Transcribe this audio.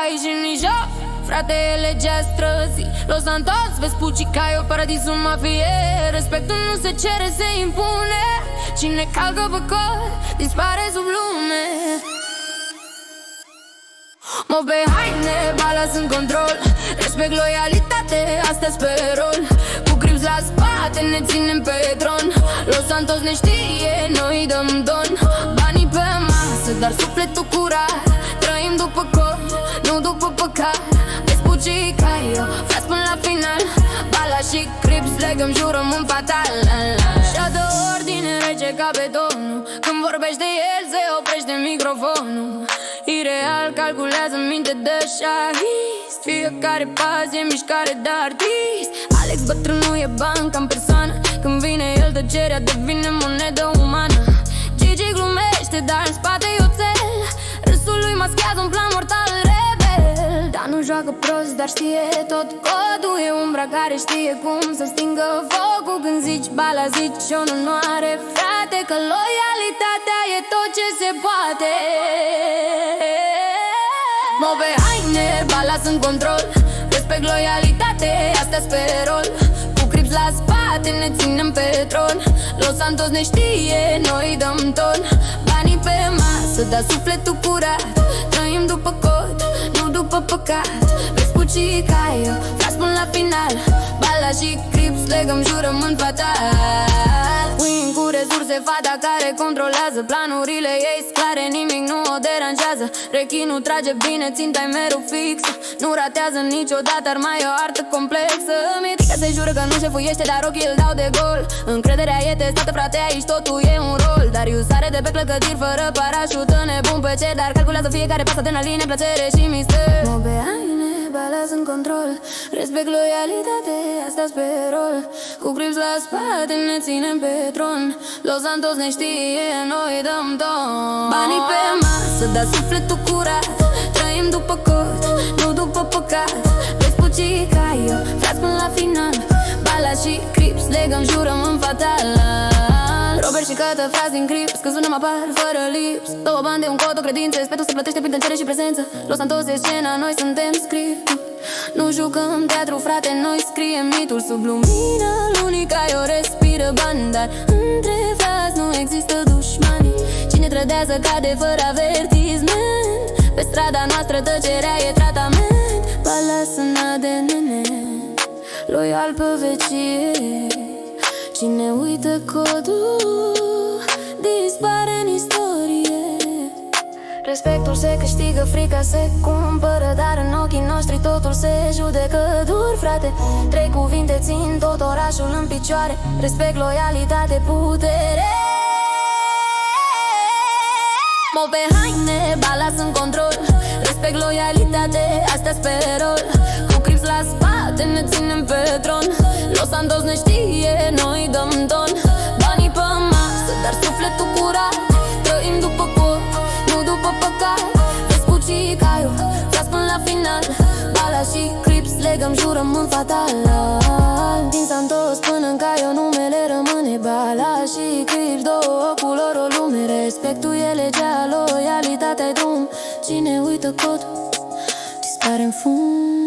Aici în joc, frate, e legea străzii. Los Santos, vezi Pucica, e o paradisul mafie. Respectul nu se cere, se impune. Cine calcă pe cod, dispare sub lume. Mă pe haine, balas în control. Respect, loialitate, astea-s pe rol. Cu crips la spate, ne ținem pe tron. Los Santos ne știe, noi dăm don. Banii pe masă, dar sufletul curat. Trăim după cod, nu după păcat. Vezi Pucica, eu, frați până la final. Bala și crips, legăm jurământ fatal. Și-a dă ordine rece ca betonul. Când vorbește el, se oprește microfonul. Ireal calculează minte de șahist. Fiecare pas e mișcare de artist. Alex bătrânul e banca în persoană. Când vine el, tăcerea devine monedă umană. Gigi glumește, dar în spate e oțel. Râsul lui maschează un plan mortal rebel. Dar nu joacă prost, dar știe tot codul. E umbra care știe cum să stingă focul. Când zici bala, zici o onoare, frate. Că loialitatea e tot ce se poate. Mă pe haine, balas în control. Respect, loialitate, astea-s pe rol. Cu crips la spate, ne ținem pe tron. Los Santos ne știe, noi dăm ton. Banii pe masă, dar sufletul curat. Trăim după cod, nu după păcat. Vezi Pucica, eu, frați până la final. Bala și crips, legăm jurământ fatal. Win cu resurse, fata care controlează planurile ei clare, nimic nu o deranjează. Rechinul trage bine, ținta-i mereu fixă. Nu ratează niciodată, ar mai e o artă complexă. Mitica se jură că nu șefuiește, dar ochii îl dau de gol. Încrederea e testată, frate, aici totul e un rol. Darius sare de pe clăcătiri fără parașută, nebun pe cer, dar calculează fiecare pas, adrenaline, plăcere și mister. Mă pe haine, balas în control. Respect, loialitate, asta-s pe rol. Cu crips la spate, ne ținem pe tron. Los Santos ne știe, noi dăm ton. Banii pe masă, dar sufletul curat. Trăim după cod, nu după păcat. Vezi Pucica, eu, frați până la final. Bala și crips, legăm jurământ fatal. Robert și Cătă, frați din crips, că sunăm apar fără lips. Două bande, un cod, o credință. Respetul se plătește prin tăcere și prezență. Los Santos e scena, noi suntem scriptul. Nu jucăm teatru, frate, noi scriem mitul. Sub lumină, unica eu respiră bani. Dar între frați nu există dușmani. Cine trădează cade fără avertisment. Pe strada noastră tăcerea e tratament. Balas în ADN, loial pe vecie. Cine uită codul, dispare în istorie. Respectul se câștigă, frica se cumpără. Dar în ochii noștri totul se judecă dur, frate. Trei cuvinte țin tot orașul în picioare. Respect, loialitate, putere. Mă pe haine, balas în control. Respect, loialitate, astea-s pe rol. Cu crips la spate, ne ținem pe tron. Los Santos ne știe, noi dăm ton. Banii pe masă, dar sufletul curat. Trăim după cod, nu după păcat. Vezi Pucica, eu, frați până la final. Bala și crips, legăm jurământ fatal. Din Santos până în Caio, numele rămâne Bala și crips, două culori, o lume. Respectul e legea, loialitatea-i drum. Cine uită cod, dispare în fum.